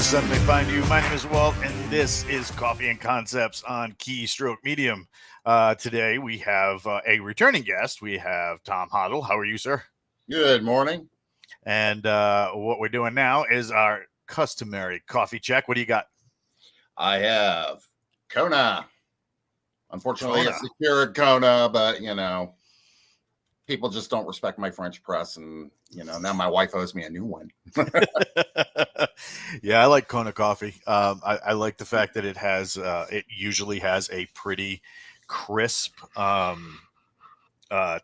the sun may find you. My name is Walt, and this is Coffee and Concepts on Keystroke Medium. Today we have a returning guest. We have Tom Hottle. How are you, sir? Good morning. And what we're doing now is our customary coffee check. What do you got? I have Kona. Unfortunately, Kona. it's a cured Kona, but people just don't respect my French press, and now my wife owes me a new one. Yeah, I like Kona coffee. I like the fact that it usually has a pretty crisp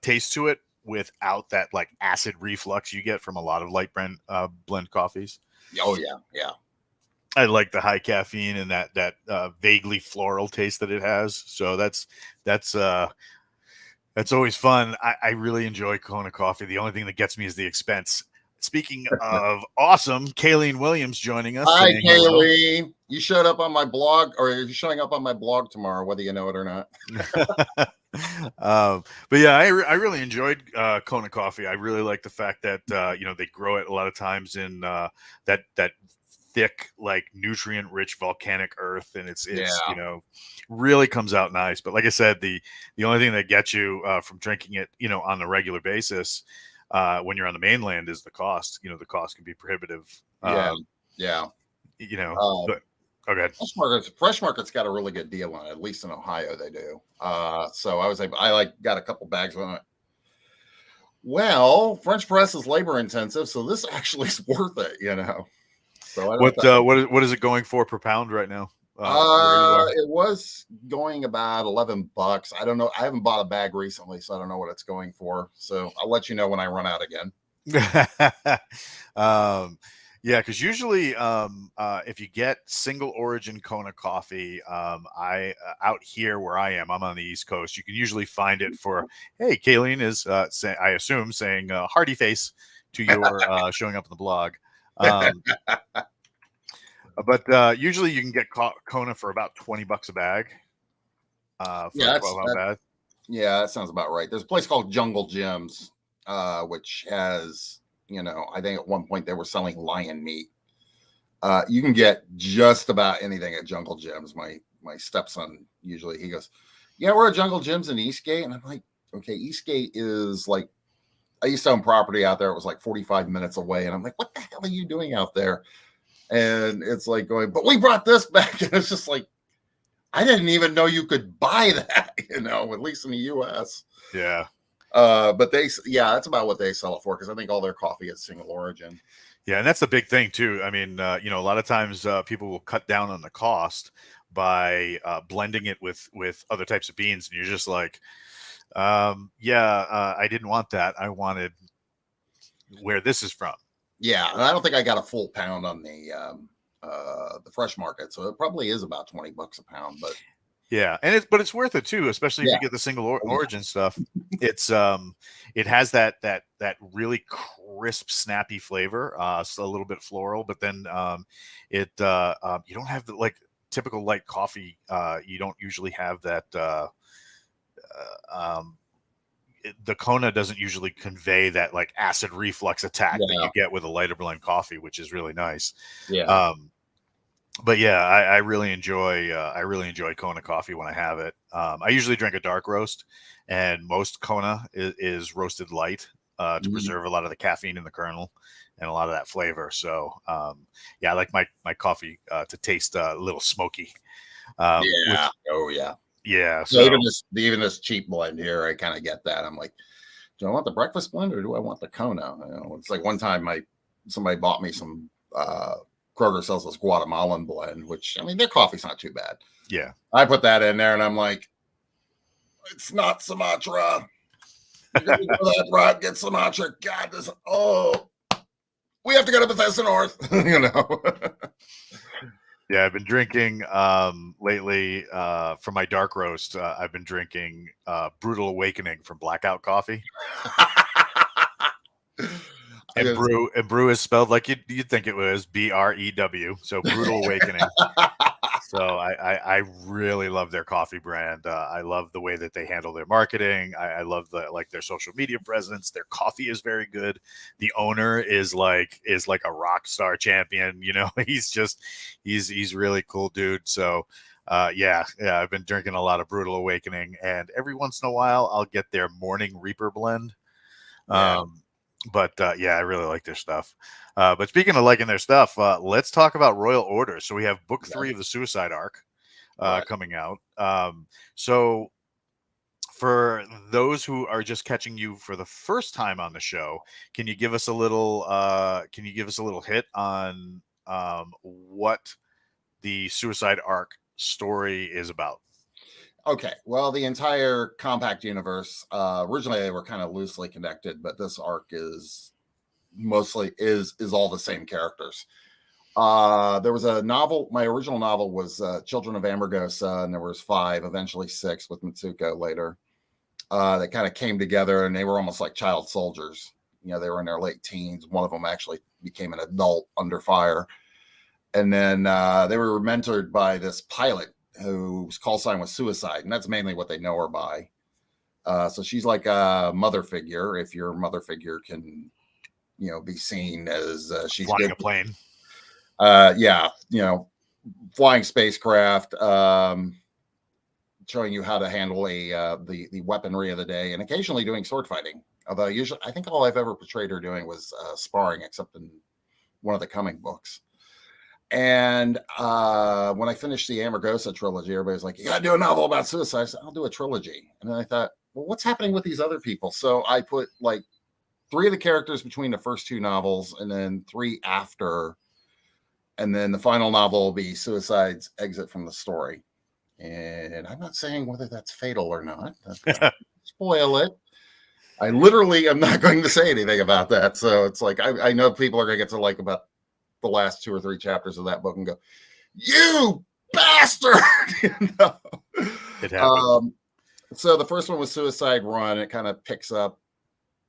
taste to it without that like acid reflux you get from a lot of light blend coffees. Oh yeah. I like the high caffeine and that vaguely floral taste that it has. So that's always fun. I really enjoy Kona coffee. The only thing that gets me is the expense. Speaking of awesome, Kayleen Williams joining us. Hi, Hello. Kayleen. You showed up on my blog, or you're showing up on my blog tomorrow, whether you know it or not. But yeah, I really enjoyed Kona coffee. I really like the fact that they grow it a lot of times in that thick, like nutrient rich volcanic earth, and it's really comes out nice. But like I said, the only thing that gets you from drinking it on a regular basis when you're on the mainland is the cost. The cost can be prohibitive. Yeah. But okay. Fresh Market's got a really good deal on it. At least in Ohio, they do. So I got a couple bags on it. Well, French press is labor intensive, so this actually is worth it. So what is it going for per pound right now? It was going about $11. I don't know. I haven't bought a bag recently, so I don't know what it's going for. So I'll let you know when I run out again. Yeah, because usually if you get single origin Kona coffee, I out here where I am, I'm on the East Coast, you can usually find it for, hey, Kayleen is saying hearty face to your showing up on the blog. But usually you can get Kona for about $20 a bag. For a 12-ounce bag. Yeah, that sounds about right. There's a place called Jungle Gems, which has, I think at one point they were selling lion meat. You can get just about anything at Jungle Gems. My stepson usually, he goes, yeah, we're at Jungle Gems in Eastgate. And I'm like, okay, Eastgate is like, I used to own property out there. It was like 45 minutes away. And I'm like, what the hell are you doing out there? And it's like going, but we brought this back. And it's just like, I didn't even know you could buy that, at least in the US. Yeah. But that's about what they sell it for, because I think all their coffee is single origin. Yeah, and that's the big thing too. I mean, a lot of times people will cut down on the cost by blending it with other types of beans, and you're just like, I didn't want that. I wanted where this is from. Yeah, and I don't think I got a full pound on the Fresh Market, so it probably is about $20 a pound. But yeah, and it's worth it too, especially if you get the single origin stuff. It's it has that really crisp, snappy flavor, so a little bit floral, but then you don't have the like typical light coffee. You don't usually have that. The Kona doesn't usually convey that like acid reflux attack that you get with a lighter blend coffee, which is really nice. Yeah. But yeah, I really enjoy Kona coffee when I have it. I usually drink a dark roast, and most Kona is roasted light to preserve a lot of the caffeine in the kernel and a lot of that flavor. So I like my coffee to taste a little smoky. Yeah. So even this cheap blend here, I kind of get that. I'm like, do I want the breakfast blend or do I want the Kona? It's like one time somebody bought me some Kroger sells this Guatemalan blend, which, I mean, their coffee's not too bad. Yeah. I put that in there and I'm like, it's not Sumatra. You're going to go that route, get Sumatra. God, we have to go to Bethesda North, Yeah, I've been drinking lately for my dark roast. I've been drinking Brutal Awakening from Blackout Coffee. And brew is spelled like you'd think it was BREW. So Brutal Awakening. So I really love their coffee brand. I love the way that they handle their marketing. I love their social media presence. Their coffee is very good. The owner is like a rock star champion. He's really cool dude. So yeah, I've been drinking a lot of Brutal Awakening, and every once in a while I'll get their Morning Reaper blend. Yeah, But yeah, I really like their stuff. But speaking of liking their stuff, let's talk about Royal Order. So we have book yeah, 3 of the Suicide Arc right. coming out. So for those who are just catching you for the first time on the show, can you give us a little hit on what the Suicide Arc story is about? Okay, well, the entire compact universe, originally they were kind of loosely connected, but this arc is mostly is all the same characters. There was a novel. My original novel was Children of Amargosa, and there was 5, eventually 6 with Mitsuko later. That kind of came together, and they were almost like child soldiers. They were in their late teens. One of them actually became an adult under fire, and then they were mentored by this pilot whose call sign was Suicide, and that's mainly what they know her by. So she's like a mother figure, if your mother figure can, be seen as she's Flying good. a plane. Yeah, flying spacecraft, showing you how to handle the weaponry of the day, and occasionally doing sword fighting. Although usually, I think all I've ever portrayed her doing was sparring, except in one of the coming books. And when I finished the Amargosa trilogy, everybody's like, "You got to do a novel about suicide." I said, "I'll do a trilogy." And then I thought, well, what's happening with these other people? So I put like 3 of the characters between the first 2 novels, and then 3 after, and then the final novel will be Suicide's exit from the story. And I'm not saying whether that's fatal or not. Spoil it. I literally am not going to say anything about that. So it's like I know people are going to get to like about the last 2 or 3 chapters of that book and go, "You bastard!" It happens. So the first one was Suicide Run. It kind of picks up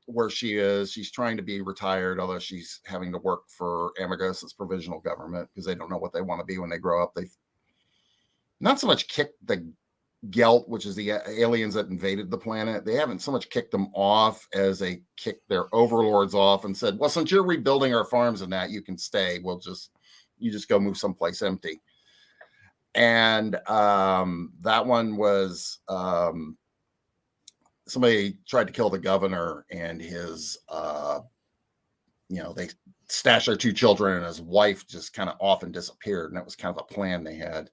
where she is. She's trying to be retired, although she's having to work for Amargosa's provisional government because they don't know what they want to be when they grow up. They've not so much kicked the Gelt, which is the aliens that invaded the planet. They haven't so much kicked them off as they kicked their overlords off and said, "Well, since you're rebuilding our farms and that, you can stay. You just go move someplace empty." And that one was somebody tried to kill the governor and his they stashed their 2 children, and his wife just kind of off and disappeared, and that was kind of a plan they had.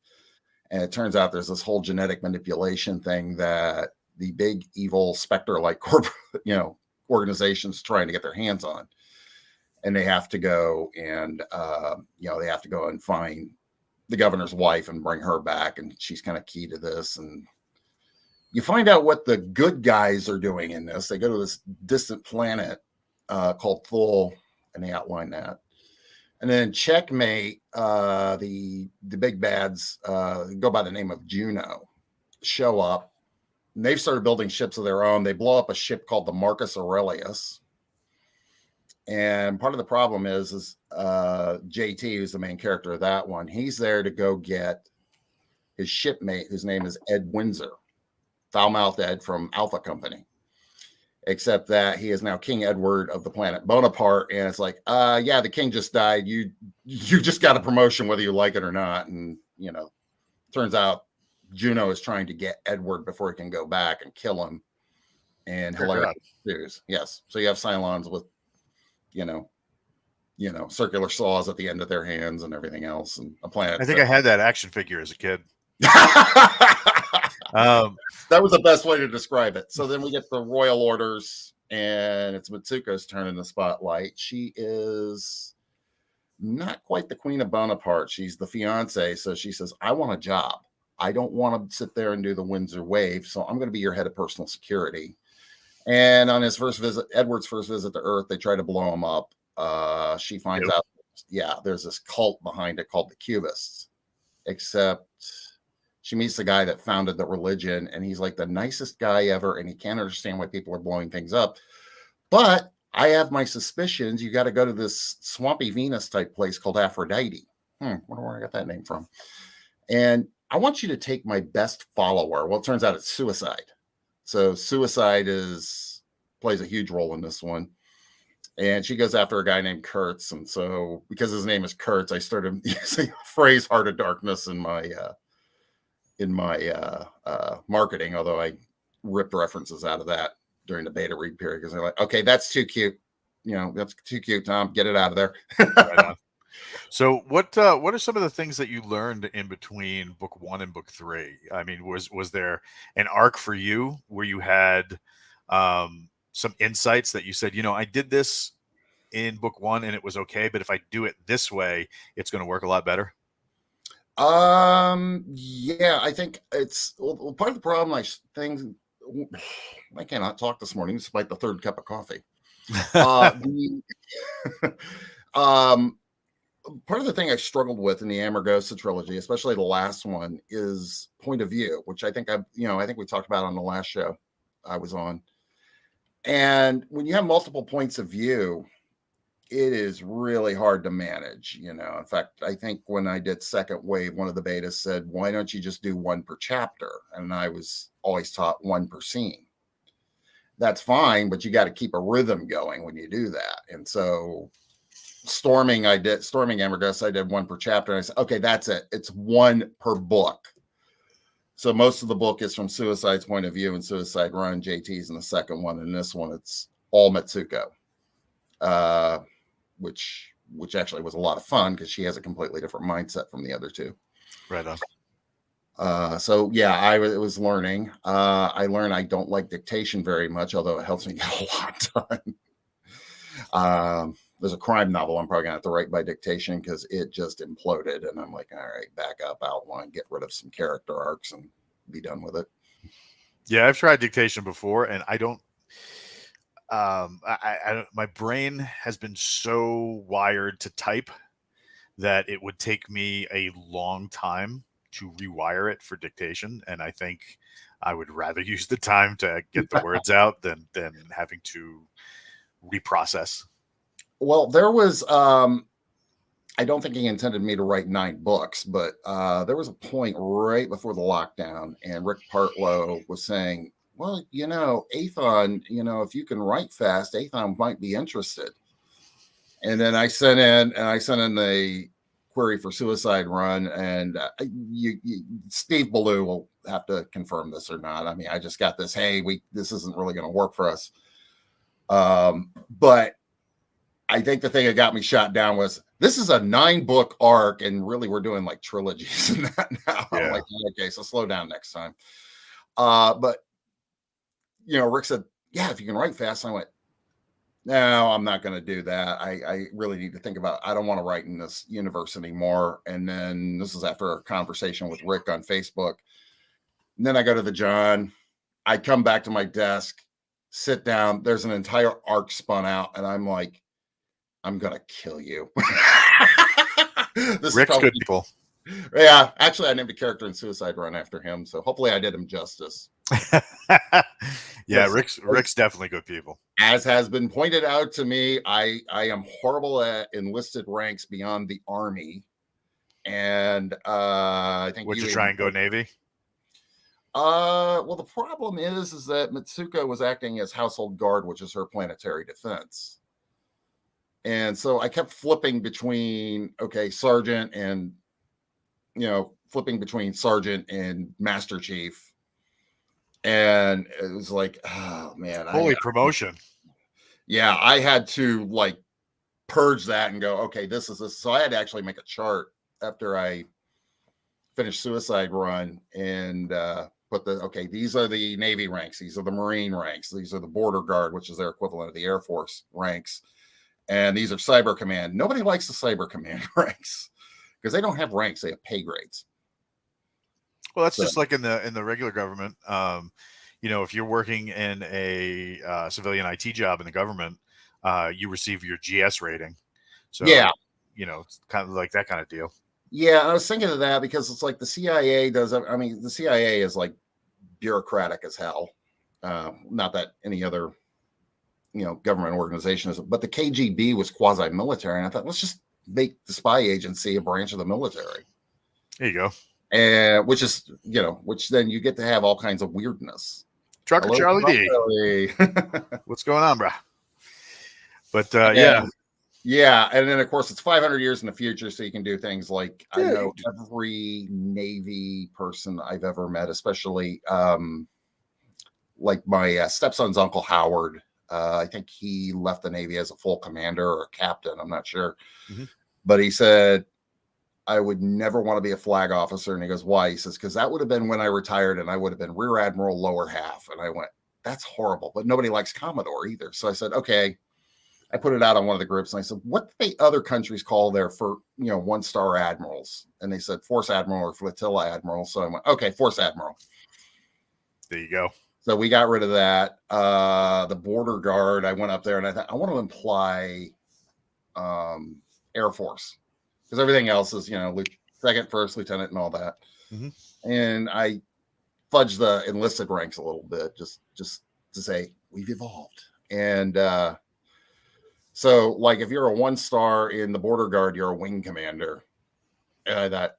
And it turns out there's this whole genetic manipulation thing that the big evil specter-like organizations trying to get their hands on, and they have to go and find the governor's wife and bring her back, and she's kind of key to this. And you find out what the good guys are doing in this. They go to this distant planet called Thule, and they outline that. And then Checkmate, the big bads go by the name of Juno, show up. And they've started building ships of their own. They blow up a ship called the Marcus Aurelius. And part of the problem is JT, who's the main character of that one, he's there to go get his shipmate, whose name is Ed Windsor, foul-mouthed Ed from Alpha Company. Except that he is now King Edward of the planet Bonaparte, and it's like, yeah, the king just died. You just got a promotion whether you like it or not. And turns out Juno is trying to get Edward before he can go back and kill him. And hilarious news, yes. So you have Cylons with, circular saws at the end of their hands and everything else, and a planet. I think I had that action figure as a kid. That was the best way to describe it. So then we get the Royal Orders, and it's Mitsuko's turn in the spotlight. She is not quite the Queen of Bonaparte. She's the fiance. So she says, "I want a job. I don't want to sit there and do the Windsor wave. So I'm going to be your head of personal security." And on his first visit, Edward's first visit to Earth, they try to blow him up. She finds out, there's this cult behind it called the Cubists. Except she meets the guy that founded the religion, and he's like the nicest guy ever, and he can't understand why people are blowing things up. But I have my suspicions. You got to go to this swampy Venus type place called Aphrodite. Wonder where I got that name from. And I want you to take my best follower. Well, it turns out it's Suicide. So Suicide plays a huge role in this one. And she goes after a guy named Kurtz. And so because his name is Kurtz, I started using the phrase Heart of Darkness in my marketing, although I ripped references out of that during the beta read period because they're like, okay, that's too cute. That's too cute, Tom. Get it out of there. Right on. So what are some of the things that you learned in between book 1 and book 3? I mean, was there an arc for you where you had some insights that you said, I did this in book 1 and it was okay, but if I do it this way, it's going to work a lot better? Yeah, I think it's part of the problem. I cannot talk this morning despite the third cup of coffee. Part of the thing I struggled with in the Amargosa trilogy, especially the last one, is point of view, which I think I think we talked about on the last show I was on. And when you have multiple points of view, it is really hard to manage. In fact, I think when I did second wave, one of the betas said, why don't you just do one per chapter? And I was always taught one per scene. That's fine, but you got to keep a rhythm going when you do that. And so Storming Amargosa, I did one per chapter. And I said, okay, that's it. It's one per book. So most of the book is from Suicide's point of view, and Suicide Run, JT's in the second one. And this one, it's all Mitsuko, which actually was a lot of fun because she has a completely different mindset from the other two. Right on. So yeah, I was learning. I learned I don't like dictation very much, although it helps me get a lot done. There's a crime novel I'm probably gonna have to write by dictation because it just imploded, and I'm like, all right, back up, outline, get rid of some character arcs, and be done with it. Yeah, I've tried dictation before, and I don't. My brain has been so wired to type that it would take me a long time to rewire it for dictation, and I think I would rather use the time to get the words out than having to reprocess. Well, there was I don't think he intended me to write 9 books, but there was a point right before the lockdown, and Rick Partlow was saying, well, Athon, if you can write fast, Athon might be interested. And then I sent in the query for Suicide Run, and Steve Ballou will have to confirm this or not. I mean, I just got this, hey, this isn't really going to work for us. But I think the thing that got me shot down was, this is a 9-book arc, and really we're doing like trilogies and that now. Yeah. I'm like, okay, so slow down next time. But Rick said, yeah, if you can write fast. I went, no, I'm not going to do that. I really need to think about, I don't want to write in this universe anymore. And then this is after a conversation with Rick on Facebook. And then I go to the John, I come back to my desk, sit down. There's an entire arc spun out. And I'm like, I'm going to kill you. Rick's good people. Yeah. Actually, I named a character in Suicide Run after him. So hopefully I did him justice. Yeah, Rick's definitely good people. As has been pointed out to me, I am horrible at enlisted ranks beyond the Army. And I think would you try and go Navy? Well, the problem is that Mitsuko was acting as household guard, which is her planetary defense. And so I kept flipping between, sergeant and, flipping between sergeant and master chief. And it was like, oh man. Holy promotion. Yeah, I had to like purge that and go, okay, this is this. So I had to actually make a chart after I finished Suicide Run and put these are the Navy ranks. These are the Marine ranks. These are the Border Guard, which is their equivalent of the Air Force ranks. And these are Cyber Command. Nobody likes the Cyber Command ranks because they don't have ranks. They have pay grades. Well, that's just like in the regular government. If you're working in a civilian IT job in the government, you receive your GS rating. So, yeah, it's kind of like that kind of deal. Yeah, I was thinking of that because it's like the CIA does. I mean, the CIA is like bureaucratic as hell. Not that any other, government organization is, but the KGB was quasi-military. And I thought, let's just make the spy agency a branch of the military. There you go. and which then you get to have all kinds of weirdness. Trucker Hello, Charlie D. Charlie. What's going on, bro? But and, yeah, and then of course it's 500 years in the future, so you can do things like I know every Navy person I've ever met, especially like my stepson's uncle Howard. I think he left the Navy as a full commander or a captain. I'm not sure, but he said, I would never want to be a flag officer. And he goes, why? He says, because that would have been when I retired and I would have been rear admiral, lower half. And I went, that's horrible, but nobody likes Commodore either. So I said, okay. I put it out on one of the groups and I said, what do the other countries call their 1-star admirals? And they said force admiral or flotilla admiral. So I went, okay, force admiral. There you go. So we got rid of that. The border guard, I went up there and I thought, I want to imply Air Force, because everything else is, second, first lieutenant and all that. And I fudged the enlisted ranks a little bit just to say we've evolved. And so like if you're a 1-star in the border guard, you're a wing commander. And I thought,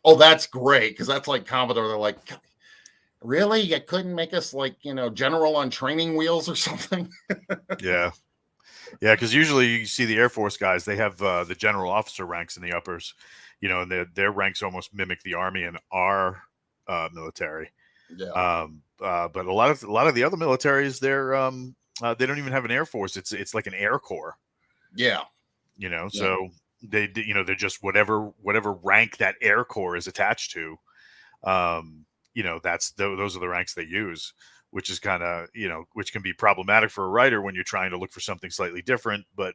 oh, that's great, because that's like Commodore. They're like, really? You couldn't make us like, general on training wheels or something? Yeah, because usually you see the Air Force guys, they have the general officer ranks in the uppers, and their ranks almost mimic the Army and our military. Yeah. But a lot of the other militaries, they don't even have an Air Force. It's like an Air Corps. Yeah. So they're just whatever rank that Air Corps is attached to. Those are the ranks they use, which is kind of, which can be problematic for a writer when you're trying to look for something slightly different, but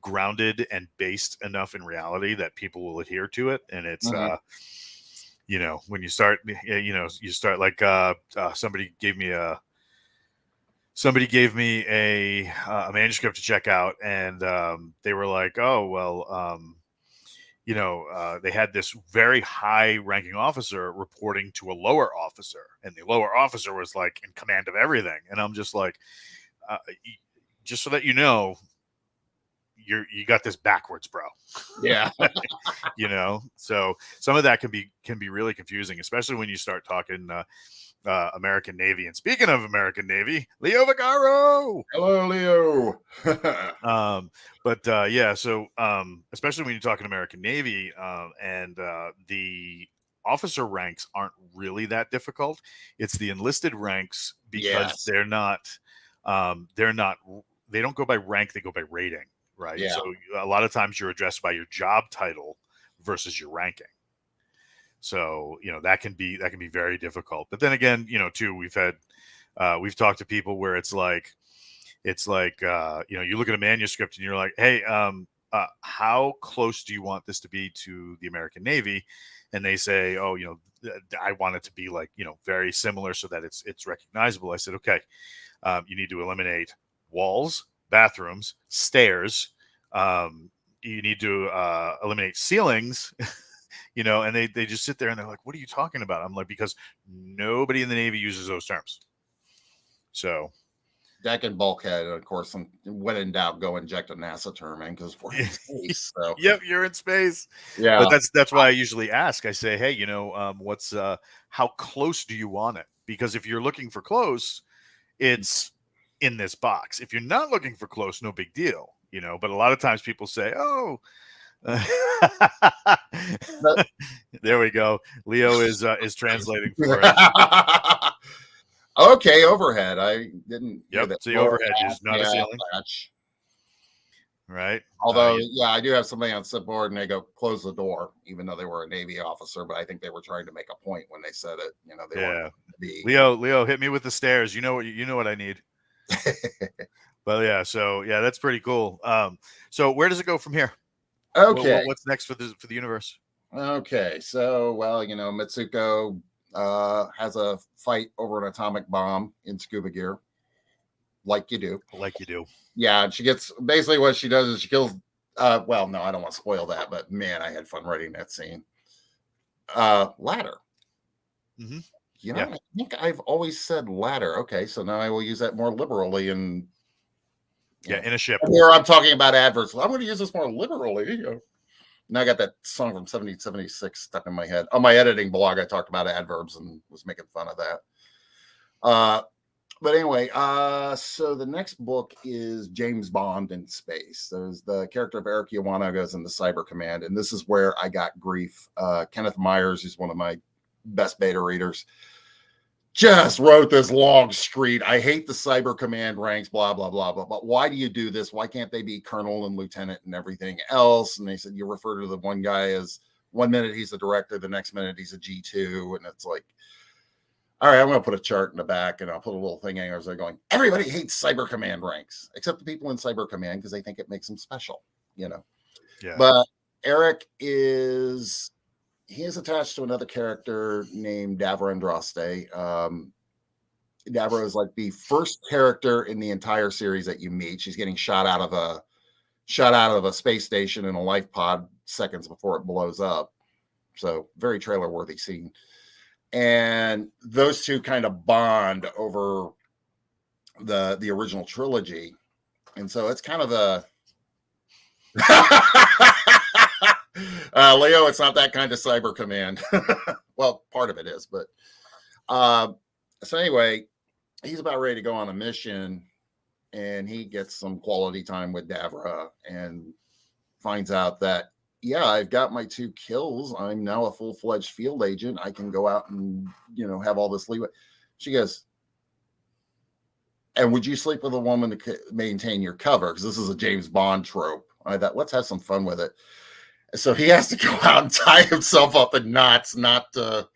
grounded and based enough in reality that people will adhere to it. And it's, when you start, you start like somebody gave me a manuscript to check out, and they were like, oh, well, they had this very high ranking officer reporting to a lower officer, and the lower officer was like in command of everything. And I'm just like, just so that you got this backwards, bro. Yeah. So some of that can be really confusing, especially when you start talking American Navy. And speaking of American Navy, Leo Vigaro. Hello, Leo. So especially when you're talking American Navy, and the officer ranks aren't really that difficult. It's the enlisted ranks, because they don't go by rank, they go by rating, right? Yeah. So a lot of times you're addressed by your job title versus your ranking. So, that can be very difficult. But then again, too, we've talked to people where it's like, you look at a manuscript and you're like, hey, how close do you want this to be to the American Navy? And they say, oh, I want it to be like, very similar so that it's recognizable. I said, okay, you need to eliminate walls, bathrooms, stairs. You need to eliminate ceilings. And they just sit there and they're like, what are you talking about? I'm like, because nobody in the Navy uses those terms. So deck and bulkhead, of course, when in doubt, go inject a NASA term in, because we're in space. So yep, you're in space. Yeah. But that's why I usually ask. I say, hey, what's how close do you want it? Because if you're looking for close, it's in this box. If you're not looking for close, no big deal. But a lot of times people say, oh, there we go. Leo is translating for us. Okay, overhead. I didn't. Yep, it's the overhead. Is not a ceiling. Latch. Right. Although, I do have somebody on shipboard, and they go close the door, even though they were a Navy officer. But I think they were trying to make a point when they said it. They wanted to be... Leo, hit me with the stairs. You know what I need. But that's pretty cool. So where does it go from here? Okay. What's next for the universe? Okay, so Mitsuko has a fight over an atomic bomb in scuba gear, like you do. Yeah, and she gets, basically what she does is she kills. Well, no, I don't want to spoil that, but man, I had fun writing that scene. Ladder. I think I've always said ladder. Okay, so now I will use that more liberally in a ship. Where I'm talking about adverts. I'm going to use this more liberally. Now I got that song from 1776 stuck in my head. On my editing blog, I talked about adverbs and was making fun of that. But anyway, so the next book is James Bond in Space. There's the character of Eric Iwano goes into Cyber Command, and this is where I got grief. Kenneth Myers, who's one of my best beta readers, just wrote this long screed. I hate the Cyber Command ranks, blah, blah, blah, blah. But why do you do this? Why can't they be colonel and lieutenant and everything else? And they said, you refer to the one guy as 1 minute he's the director, the next minute he's a G2. And it's like, all right, I'm going to put a chart in the back and I'll put a little thing in there going, everybody hates Cyber Command ranks, except the people in Cyber Command because they think it makes them special, you know. Yeah. But Eric is attached to another character named Davra Andraste. Davra is like the first character in the entire series that you meet. She's getting shot out of a space station in a life pod seconds before it blows up. So very trailer worthy scene. And those two kind of bond over the original trilogy. And so it's kind of a Leo, it's not that kind of Cyber Command. Well, part of it is, but so anyway, he's about ready to go on a mission, and he gets some quality time with Davra and finds out that, yeah, I've got my 2 kills. I'm now a full-fledged field agent. I can go out and, you know, have all this leeway. She goes, and would you sleep with a woman to maintain your cover? Because this is a James Bond trope. I thought, let's have some fun with it. So he has to go out and tie himself up in knots, not to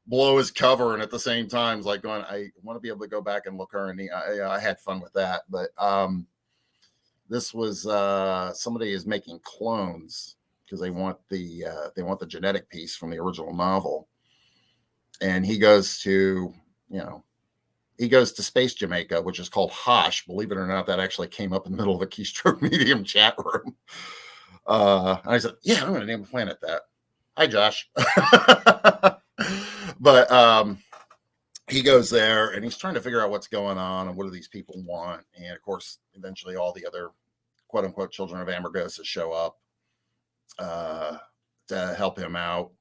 blow his cover. And at the same time, it's like going, I want to be able to go back and look her in the eye. I had fun with that. But this was somebody is making clones because they want the genetic piece from the original novel. And he goes to, Space Jamaica, which is called Hosh. Believe it or not, that actually came up in the middle of a Keystroke Medium chat room. And I said, yeah, I'm going to name a planet that. Hi, Josh. But he goes there and he's trying to figure out what's going on and what do these people want. And of course, eventually all the other quote unquote children of Amargosa show up to help him out.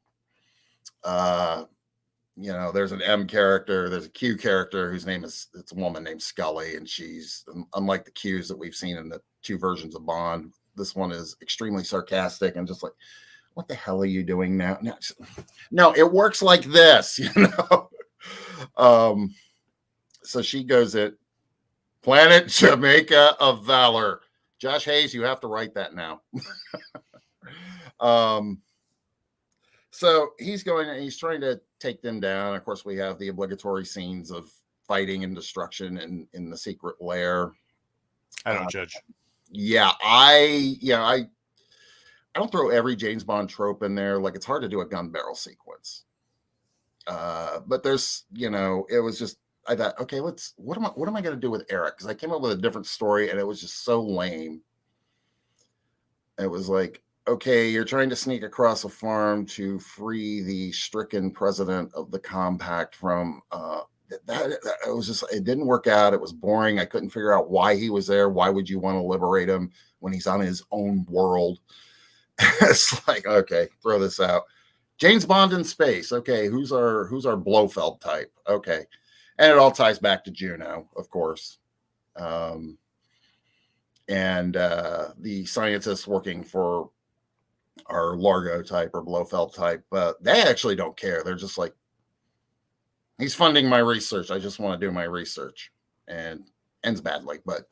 There's an M character, there's a Q character whose name it's a woman named Scully, and she's, unlike the Qs that we've seen in the 2 versions of Bond, this one is extremely sarcastic and just like, what the hell are you doing now? No, it works like this, So she goes at Planet Jamaica of Valor. Josh Hayes, you have to write that now. So he's going and he's trying to take them down. Of course, we have the obligatory scenes of fighting and destruction in the secret lair. I don't judge. Yeah, I don't throw every James Bond trope in there. Like, it's hard to do a gun barrel sequence. But there's, it was just, I thought, okay, what am I going to do with Eric? Because I came up with a different story and it was just so lame. It was like, okay, you're trying to sneak across a farm to free the stricken president of the compact from it was just, it didn't work out. It was boring. I couldn't figure out why he was there. Why would you want to liberate him when he's on his own world? It's like, okay, throw this out. James Bond in space. Okay, who's our Blofeld type? Okay. And it all ties back to Juno, of course. And the scientists working for our Largo type or Blofeld type, but they actually don't care. They're just like, he's funding my research. I just want to do my research, and ends badly, but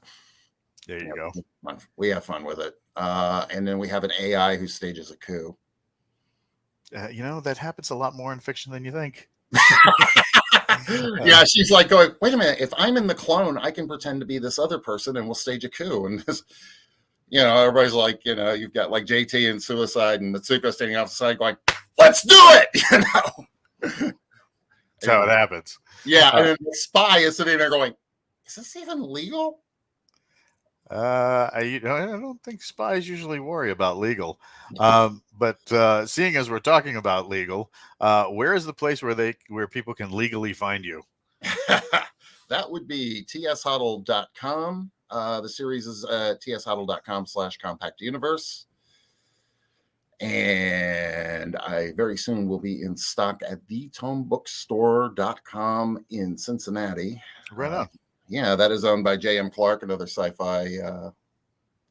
there you go. We have fun with it. And then we have an AI who stages a coup. That happens a lot more in fiction than you think. Yeah, she's like going, wait a minute, if I'm in the clone, I can pretend to be this other person and we'll stage a coup. And this, everybody's like, you've got like JT and Suicide and Mitsuko standing off the side going, let's do it. That's how it happens. Yeah, and then the spy is sitting there going, is this even legal? I don't think spies usually worry about legal. But seeing as we're talking about legal, where is the place where people can legally find you? That would be tshottle.com. The series is tshottle.com/compactuniverse. And I very soon will be in stock at thetomebookstore.com in Cincinnati. Right on. Yeah, that is owned by J.M. Clark, another sci-fi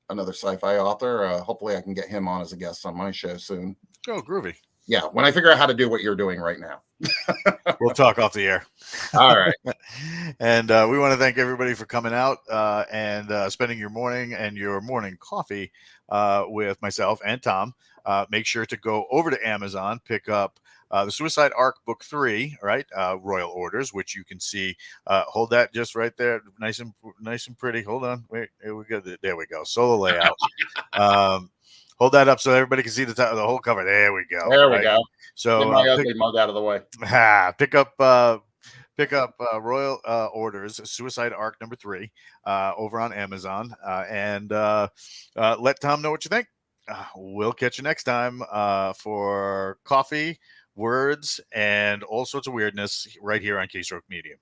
author. Hopefully I can get him on as a guest on my show soon. Oh, groovy. Yeah, when I figure out how to do what you're doing right now. We'll talk off the air. All right. And we want to thank everybody for coming out and spending your morning and your morning coffee with myself and Tom. Make sure to go over to Amazon, pick up the Suicide Arc Book 3, right? Royal Orders, which you can see. Hold that just right there, nice and pretty. Hold on, wait, here we go. There we go. Solo layout. Hold that up so everybody can see the whole cover. There we go. There we go. So get my ugly mug out of the way. Pick up Royal Orders Suicide Arc number 3 over on Amazon, and let Tom know what you think. We'll catch you next time for coffee, words, and all sorts of weirdness right here on Keystroke Media.